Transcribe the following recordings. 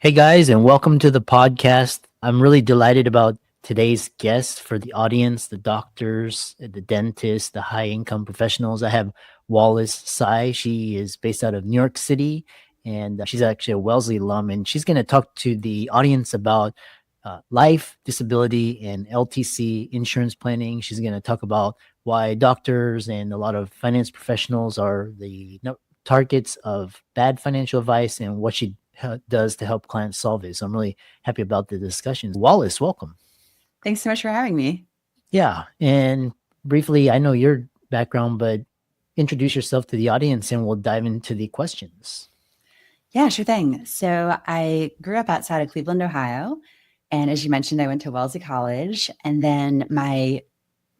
Hey guys, and welcome to the podcast. I'm really delighted about today's guest for the audience, the doctors, the dentists, the high income professionals. I have Wallis Tsai. She is based out of New York City, and she's actually a Wellesley alum. And she's going to talk to the audience about life, disability, and LTC insurance planning. She's going to talk about why doctors and a lot of finance professionals are the targets of bad financial advice and what she does to help clients solve it. So I'm really happy about the discussion. Wallis, welcome. Thanks so much for having me. Yeah. And briefly, I know your background, but introduce yourself to the audience and we'll dive into the questions. Yeah, sure thing. So I grew up outside of Cleveland, Ohio. And as you mentioned, I went to Wellesley College. And then my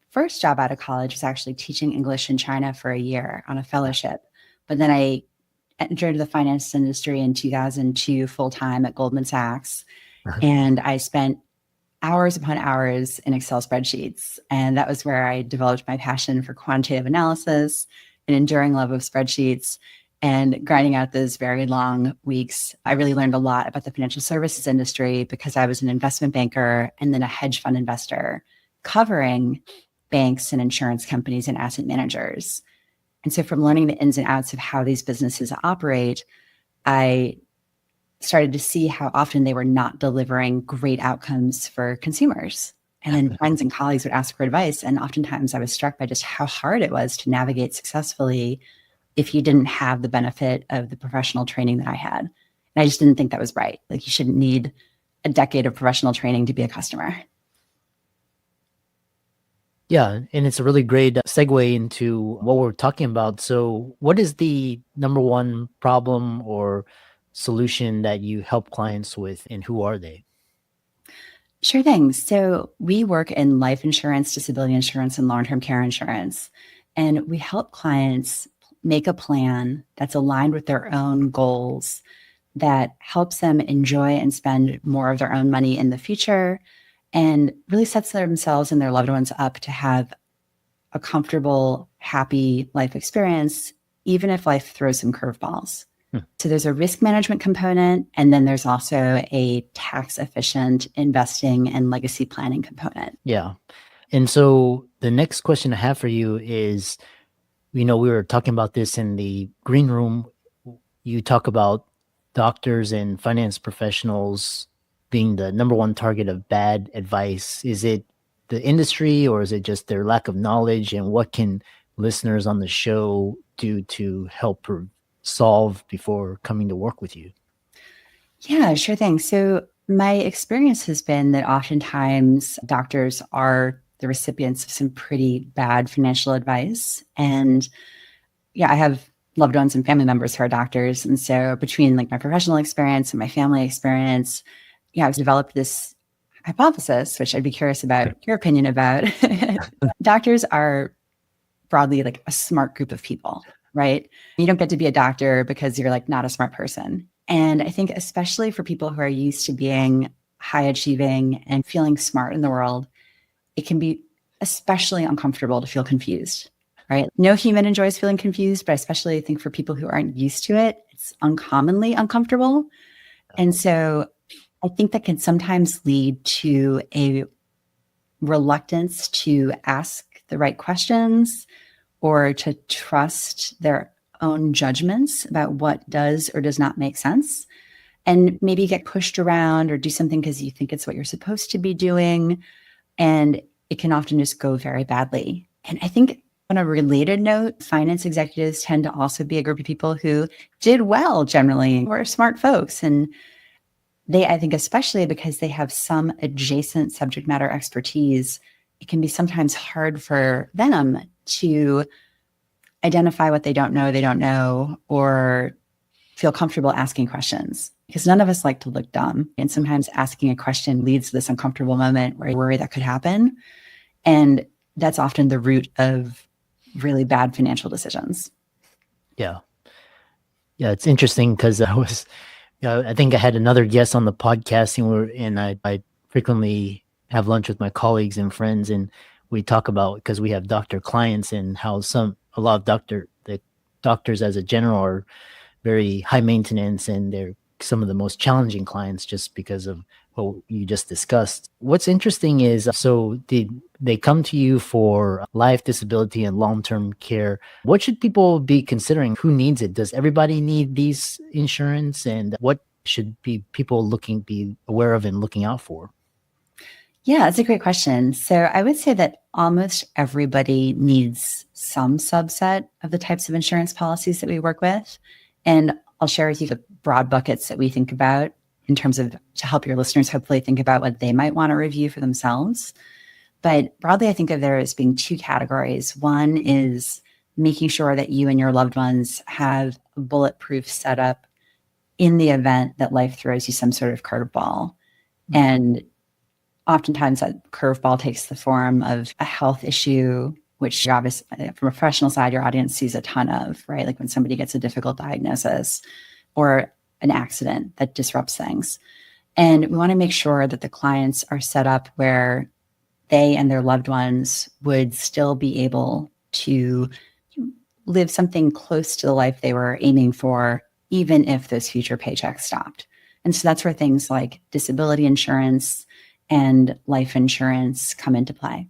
first job out of college was actually teaching English in China for a year on a fellowship. But then I entered the finance industry in 2002 full-time at Goldman Sachs. And I spent hours upon hours in Excel spreadsheets. And that was where I developed my passion for quantitative analysis, an enduring love of spreadsheets, and grinding out those very long weeks. I really learned a lot about the financial services industry because I was an investment banker and then a hedge fund investor covering banks and insurance companies and asset managers. And so from learning the ins and outs of how these businesses operate, I started to see how often they were not delivering great outcomes for consumers. And then friends and colleagues would ask for advice. And oftentimes I was struck by just how hard it was to navigate successfully if you didn't have the benefit of the professional training that I had. And I just didn't think that was right. Like, you shouldn't need a decade of professional training to be a customer. Yeah, and it's a really great segue into what we're talking about. So what is the number one problem or solution that you help clients with, and who are they? Sure thing. So we work in life insurance, disability insurance, and long-term care insurance. And we help clients make a plan that's aligned with their own goals, that helps them enjoy and spend more of their own money in the future, and really sets themselves and their loved ones up to have a comfortable, happy life experience, even if life throws some curveballs. So there's a risk management component, and then there's also a tax efficient investing and legacy planning component. Yeah. And so the next question I have for you is, we were talking about this in the green room. You talk about doctors and finance professionals being the number one target of bad advice. Is it the industry, or is it just their lack of knowledge? And what can listeners on the show do to help solve before coming to work with you? Yeah, sure thing. So my experience has been that oftentimes doctors are the recipients of some pretty bad financial advice. And yeah, I have loved ones and family members who are doctors. And so between like my professional experience and my family experience, yeah, I've developed this hypothesis, which I'd be curious about your opinion about. Doctors are broadly like a smart group of people, right? You don't get to be a doctor because you're like not a smart person. And I think especially for people who are used to being high achieving and feeling smart in the world, it can be especially uncomfortable to feel confused, right? No human enjoys feeling confused, but especially I think for people who aren't used to it, it's uncommonly uncomfortable. And so I think that can sometimes lead to a reluctance to ask the right questions or to trust their own judgments about what does or does not make sense, and maybe get pushed around or do something because you think it's what you're supposed to be doing. And it can often just go very badly. And I think on a related note, finance executives tend to also be a group of people who did well generally, or smart folks. And they, I think, especially because they have some adjacent subject matter expertise, it can be sometimes hard for them to identify what they don't know, or feel comfortable asking questions, because none of us like to look dumb. And sometimes asking a question leads to this uncomfortable moment where you worry that could happen. And that's often the root of really bad financial decisions. Yeah. Yeah, it's interesting because I think I had another guest on the podcast, and I frequently have lunch with my colleagues and friends, and we talk about, because we have doctor clients, and how a lot of the doctors as a general are very high maintenance, and they're some of the most challenging clients just because of what you just discussed. What's interesting is so they come to you for life, disability, and long term care. What should people be considering? Who needs it? Does everybody need these insurance? And what should be people be aware of and looking out for? Yeah, that's a great question. So I would say that almost everybody needs some subset of the types of insurance policies that we work with. And I'll share with you the broad buckets that we think about in terms of to help your listeners hopefully think about what they might want to review for themselves. But broadly, I think of there as being two categories. One is making sure that you and your loved ones have a bulletproof setup in the event that life throws you some sort of curveball. And oftentimes that curveball takes the form of a health issue, which obviously from a professional side, your audience sees a ton of, right? Like when somebody gets a difficult diagnosis or an accident that disrupts things. And we want to make sure that the clients are set up where they and their loved ones would still be able to live something close to the life they were aiming for, even if those future paychecks stopped. And so that's where things like disability insurance and life insurance come into play.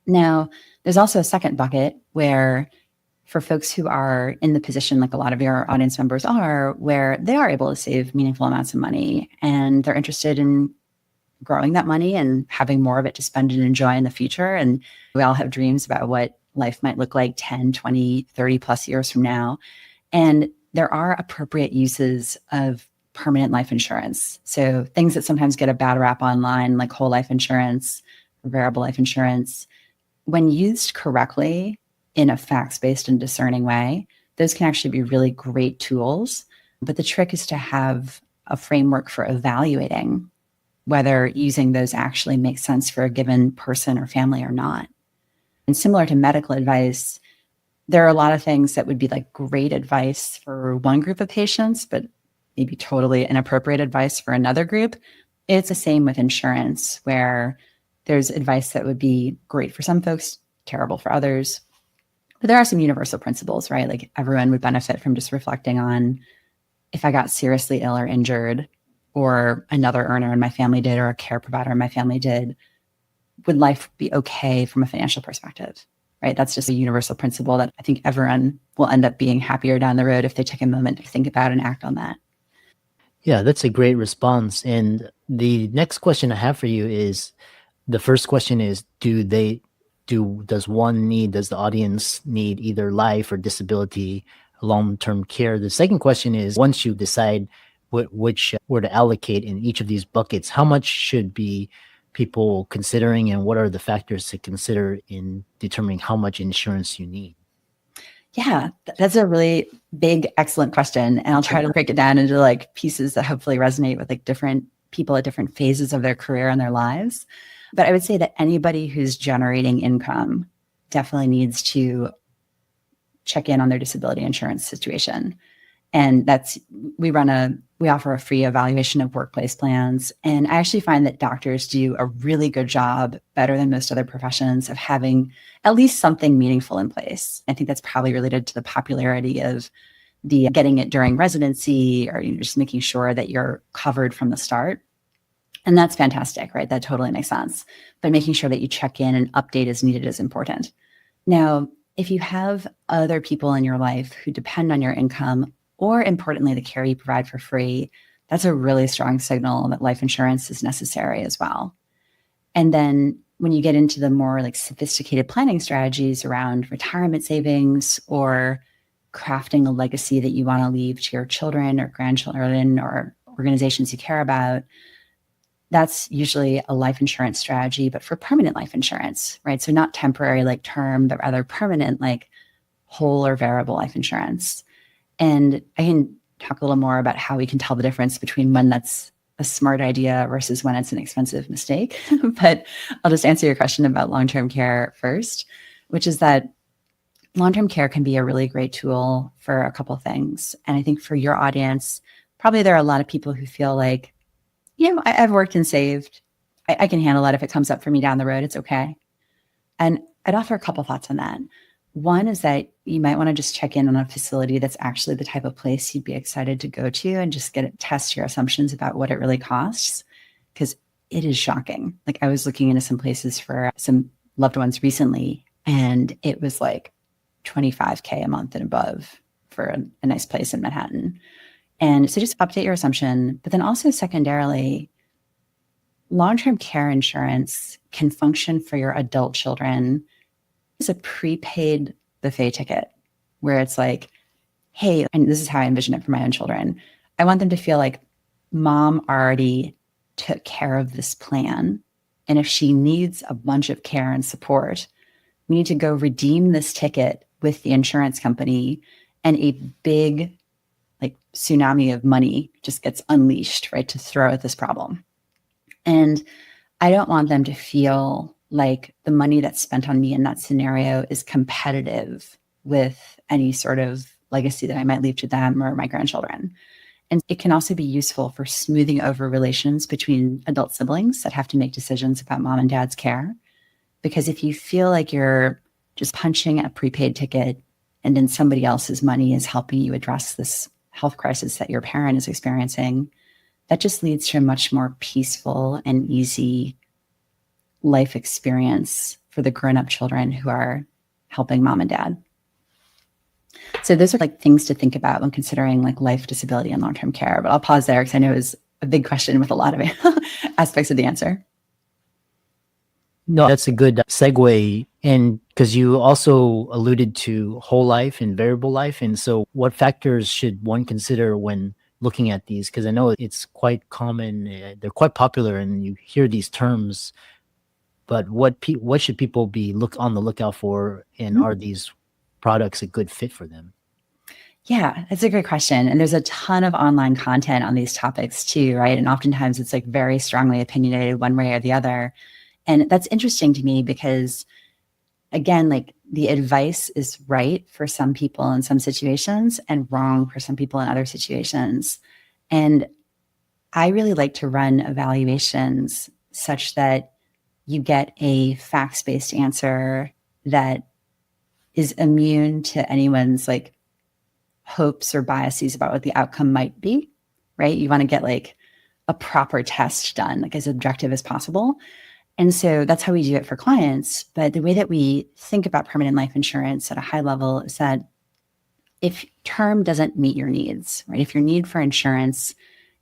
Now, there's also a second bucket where for folks who are in the position like a lot of your audience members are, where they are able to save meaningful amounts of money and they're interested in growing that money and having more of it to spend and enjoy in the future. And we all have dreams about what life might look like 10, 20, 30 plus years from now. And there are appropriate uses of permanent life insurance. So things that sometimes get a bad rap online, like whole life insurance, variable life insurance, when used correctly in a facts-based and discerning way, those can actually be really great tools. But the trick is to have a framework for evaluating whether using those actually makes sense for a given person or family or not. And similar to medical advice, there are a lot of things that would be like great advice for one group of patients, but maybe totally inappropriate advice for another group. It's the same with insurance, where there's advice that would be great for some folks, terrible for others. But there are some universal principles, right? Like everyone would benefit from just reflecting on if I got seriously ill or injured, or another earner in my family did, or a care provider in my family did, would life be okay from a financial perspective? Right? That's just a universal principle that I think everyone will end up being happier down the road if they take a moment to think about and act on that. Yeah, that's a great response. And the next question I have for you is the first question is does the audience need either life or disability long-term care? The second question is once you decide which where to allocate in each of these buckets, how much should be people considering and what are the factors to consider in determining how much insurance you need? Yeah, that's a really big, excellent question. And I'll try to break it down into like pieces that hopefully resonate with like different people at different phases of their career and their lives. But I would say that anybody who's generating income definitely needs to check in on their disability insurance situation. And we offer a free evaluation of workplace plans. And I actually find that doctors do a really good job, better than most other professions, of having at least something meaningful in place. I think that's probably related to the popularity of the getting it during residency, or just making sure that you're covered from the start. And that's fantastic, right? That totally makes sense. But making sure that you check in and update as needed is important. Now, if you have other people in your life who depend on your income, or importantly, the care you provide for free, that's a really strong signal that life insurance is necessary as well. And then when you get into the more like sophisticated planning strategies around retirement savings or crafting a legacy that you want to leave to your children or grandchildren or organizations you care about, that's usually a life insurance strategy, but for permanent life insurance, right? So not temporary like term, but rather permanent like whole or variable life insurance. And I can talk a little more about how we can tell the difference between when that's a smart idea versus when it's an expensive mistake. But I'll just answer your question about long-term care first, which is that long-term care can be a really great tool for a couple things. And I think for your audience, probably there are a lot of people who feel like, I've worked and saved. I can handle that if it comes up for me down the road. It's okay. And I'd offer a couple thoughts on that. One is that you might want to just check in on a facility that's actually the type of place you'd be excited to go to and just test your assumptions about what it really costs. Because it is shocking. Like I was looking into some places for some loved ones recently, and it was like $25K a month and above for a nice place in Manhattan. And so just update your assumption. But then also secondarily, long-term care insurance can function for your adult children as a prepaid buffet ticket where it's like, hey, and this is how I envision it for my own children. I want them to feel like mom already took care of this plan. And if she needs a bunch of care and support, we need to go redeem this ticket with the insurance company, and a big like tsunami of money just gets unleashed, right, to throw at this problem. And I don't want them to feel like the money that's spent on me in that scenario is competitive with any sort of legacy that I might leave to them or my grandchildren. And it can also be useful for smoothing over relations between adult siblings that have to make decisions about mom and dad's care. Because if you feel like you're just punching a prepaid ticket and then somebody else's money is helping you address this health crisis that your parent is experiencing, that just leads to a much more peaceful and easy life experience for the grown-up children who are helping mom and dad. So those are like things to think about when considering like life, disability, and long-term care. But I'll pause there because I know it was a big question with a lot of aspects of the answer. No, that's a good segue. And because you also alluded to whole life and variable life. And so what factors should one consider when looking at these? Because I know it's quite common. They're quite popular and you hear these terms, but what should people be on the lookout for? And are these products a good fit for them? Yeah, that's a great question. And there's a ton of online content on these topics too, right? And oftentimes it's like very strongly opinionated one way or the other. And that's interesting to me because, again, like the advice is right for some people in some situations and wrong for some people in other situations. And I really like to run evaluations such that you get a facts-based answer that is immune to anyone's like hopes or biases about what the outcome might be, right? You want to get like a proper test done, like as objective as possible. And so that's how we do it for clients. But the way that we think about permanent life insurance at a high level is that if term doesn't meet your needs, right? If your need for insurance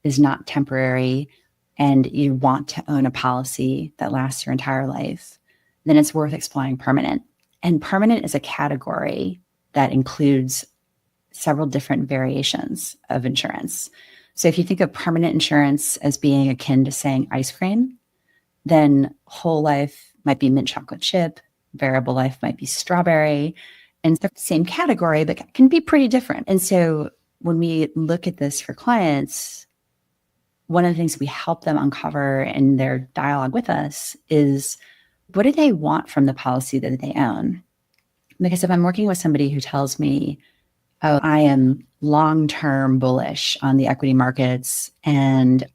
is not temporary and you want to own a policy that lasts your entire life, then it's worth exploring permanent. And permanent is a category that includes several different variations of insurance. So if you think of permanent insurance as being akin to saying ice cream, then whole life might be mint chocolate chip, variable life might be strawberry, and they're the same category, but can be pretty different. And so when we look at this for clients, one of the things we help them uncover in their dialogue with us is what do they want from the policy that they own? Because if I'm working with somebody who tells me, oh, I am long-term bullish on the equity markets, and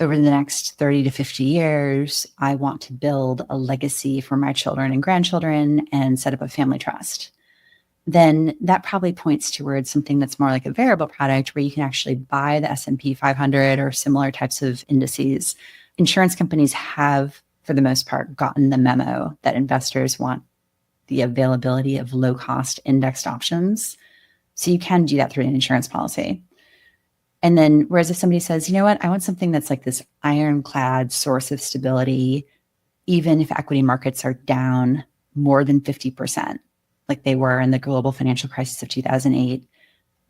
over the next 30 to 50 years, I want to build a legacy for my children and grandchildren and set up a family trust, then that probably points towards something that's more like a variable product where you can actually buy the S&P 500 or similar types of indices. Insurance companies have, for the most part, gotten the memo that investors want the availability of low-cost indexed options. So you can do that through an insurance policy. And then, whereas if somebody says, you know what, I want something that's like this ironclad source of stability, even if equity markets are down more than 50%, like they were in the global financial crisis of 2008,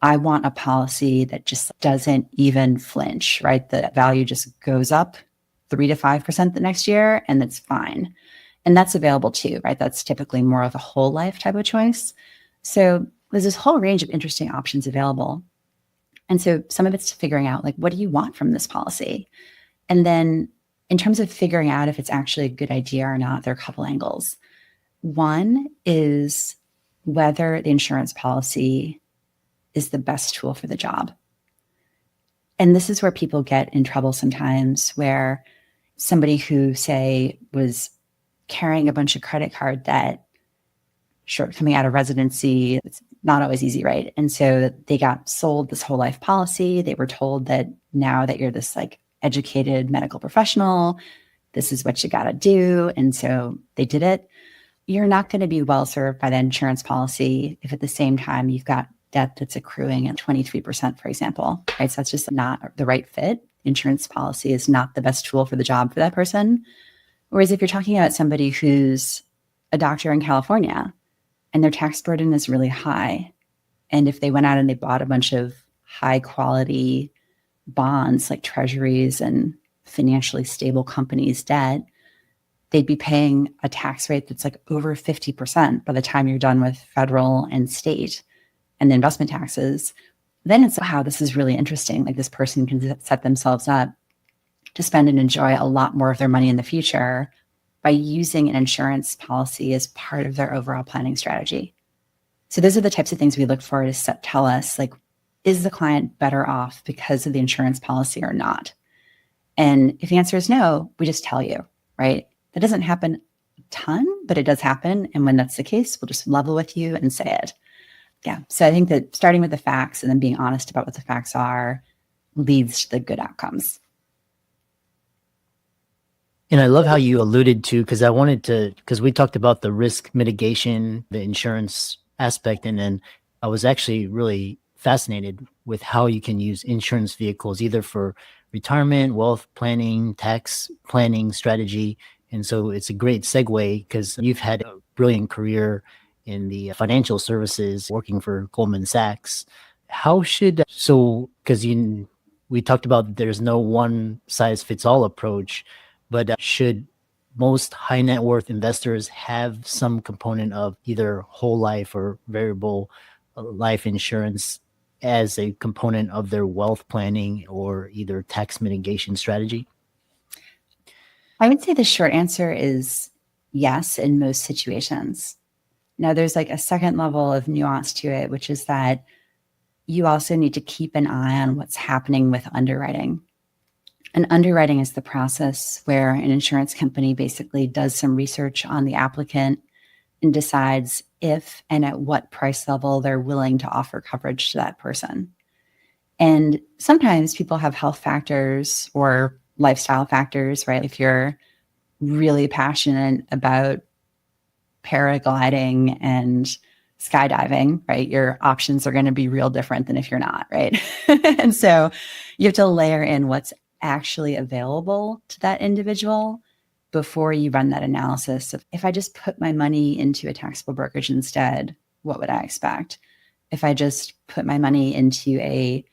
I want a policy that just doesn't even flinch, right? The value just goes up 3 to 5% the next year, and that's fine. And that's available too, right? That's typically more of a whole life type of choice. So there's this whole range of interesting options available. And so some of it's figuring out, like, what do you want from this policy? And then in terms of figuring out if it's actually a good idea or not, there are a couple angles. One is whether the insurance policy is the best tool for the job. And this is where people get in trouble sometimes, where somebody who, say, was carrying a bunch of credit card debt short coming out of residency. It's not always easy, right? And so they got sold this whole life policy. They were told that now that you're this like educated medical professional, this is what you got to do. And so they did it. You're not going to be well served by the insurance policy if at the same time you've got debt that's accruing at 23%, for example, right? So that's just not the right fit. Insurance policy is not the best tool for the job for that person. Whereas if you're talking about somebody who's a doctor in California and their tax burden is really high, and if they went out and they bought a bunch of high quality bonds like treasuries and financially stable companies' debt, they'd be paying a tax rate that's like over 50% by the time you're done with federal and state and the investment taxes. Then it's, wow, this is really interesting. Like this person can set themselves up to spend and enjoy a lot more of their money in the future by using an insurance policy as part of their overall planning strategy. So those are the types of things we look for to tell us, like, is the client better off because of the insurance policy or not? And if the answer is no, we just tell you, right? That doesn't happen a ton, but it does happen. And when that's the case, we'll just level with you and say it. Yeah. So I think that starting with the facts and then being honest about what the facts are leads to the good outcomes. And I love how you alluded to, because we talked about the risk mitigation, the insurance aspect, and then I was actually really fascinated with how you can use insurance vehicles either for retirement, wealth planning, tax planning strategy. And so it's a great segue because you've had a brilliant career in the financial services working for Goldman Sachs. Because we talked about there's no one size fits all approach, but should most high net worth investors have some component of either whole life or variable life insurance as a component of their wealth planning or either tax mitigation strategy? I would say the short answer is yes in most situations. Now, there's like a second level of nuance to it, which is that you also need to keep an eye on what's happening with underwriting. And underwriting is the process where an insurance company basically does some research on the applicant and decides if and at what price level they're willing to offer coverage to that person. And sometimes people have health factors or lifestyle factors, right? If you're really passionate about paragliding and skydiving, right, your options are going to be real different than if you're not, right? And so you have to layer in what's actually available to that individual before you run that analysis of, if I just put my money into a taxable brokerage instead, what would I expect? If I just put my money into a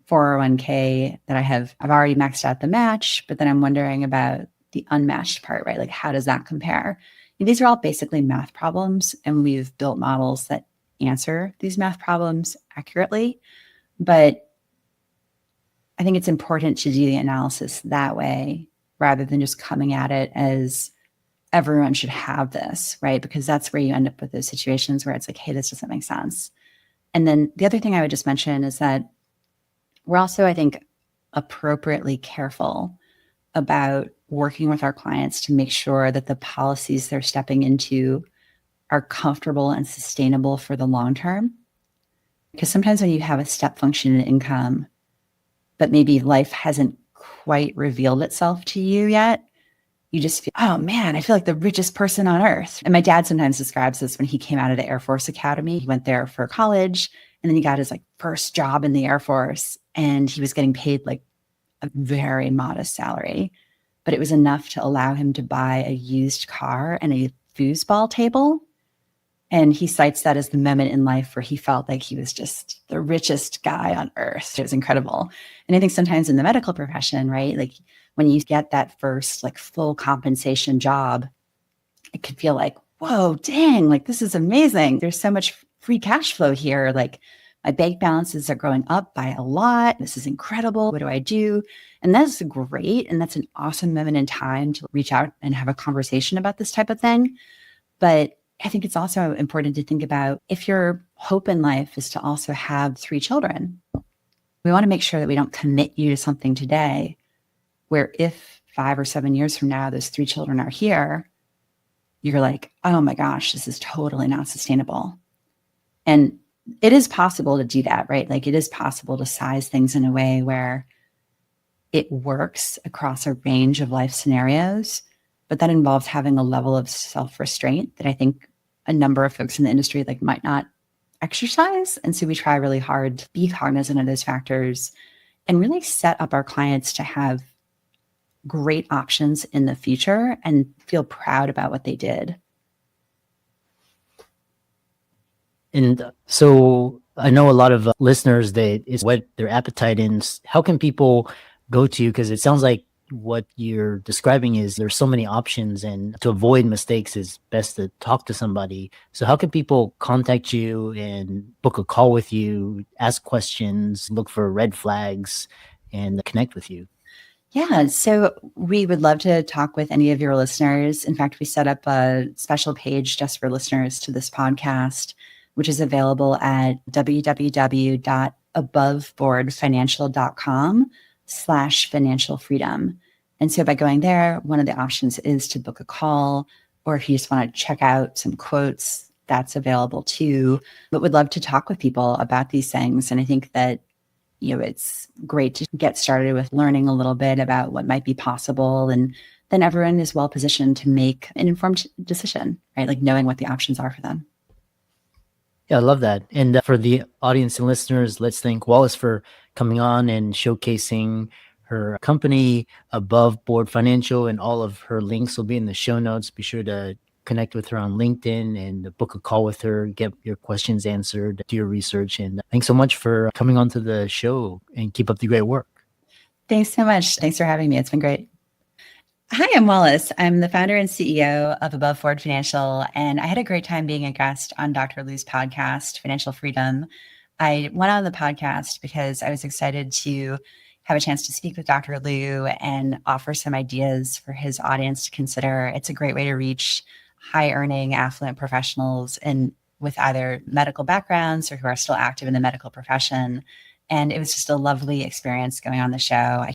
401k that I've already maxed out the match, but then I'm wondering about the unmatched part, right? Like, how does that compare? And these are all basically math problems, and we've built models that answer these math problems accurately. But I think it's important to do the analysis that way rather than just coming at it as everyone should have this, right? Because that's where you end up with those situations where it's like, hey, this doesn't make sense. And then the other thing I would just mention is that we're also, I think, appropriately careful about working with our clients to make sure that the policies they're stepping into are comfortable and sustainable for the long term. Because sometimes when you have a step function in income, but maybe life hasn't quite revealed itself to you yet, you just feel, oh man, I feel like the richest person on earth. And my dad sometimes describes this when he came out of the Air Force Academy. He went there for college and then he got his like first job in the Air Force, and he was getting paid like a very modest salary, but it was enough to allow him to buy a used car and a foosball table. And he cites that as the moment in life where he felt like he was just the richest guy on earth. It was incredible. And I think sometimes in the medical profession, right, like when you get that first like full compensation job, it could feel like, whoa, dang, like this is amazing. There's so much free cash flow here. Like my bank balances are growing up by a lot. This is incredible. What do I do? And that's great. And that's an awesome moment in time to reach out and have a conversation about this type of thing. But I think it's also important to think about, if your hope in life is to also have 3 children, we want to make sure that we don't commit you to something today where if 5 or 7 years from now, those 3 children are here, you're like, oh my gosh, this is totally not sustainable. And it is possible to do that, right? Like it is possible to size things in a way where it works across a range of life scenarios, but that involves having a level of self-restraint that I think a number of folks in the industry like might not exercise. And so we try really hard to be cognizant of those factors and really set up our clients to have great options in the future and feel proud about what they did. And so I know a lot of listeners, they is whet their appetite in. How can people go to you? Because it sounds like what you're describing is there's so many options, and to avoid mistakes is best to talk to somebody. So how can people contact you and book a call with you, ask questions, look for red flags, and connect with you? Yeah, so we would love to talk with any of your listeners. In fact, we set up a special page just for listeners to this podcast, which is available at www.aboveboardfinancial.com/financial freedom. And so by going there, one of the options is to book a call, or if you just want to check out some quotes, that's available too. But would love to talk with people about these things. And I think that it's great to get started with learning a little bit about what might be possible. And then everyone is well positioned to make an informed decision, right? Like knowing what the options are for them. Yeah, I love that. And for the audience and listeners, let's thank Wallis for coming on and showcasing her company, Above Board Financial, and all of her links will be in the show notes. Be sure to connect with her on LinkedIn and book a call with her, get your questions answered, do your research. And thanks so much for coming on to the show, and keep up the great work. Thanks so much. Thanks for having me. It's been great. Hi, I'm Wallis. I'm the founder and CEO of Above Board Financial, and I had a great time being a guest on Dr. Lou's podcast, Financial Freedom. I went on the podcast because I was excited to have a chance to speak with Dr. Lou and offer some ideas for his audience to consider. It's a great way to reach high-earning, affluent professionals and with either medical backgrounds or who are still active in the medical profession. And it was just a lovely experience going on the show. I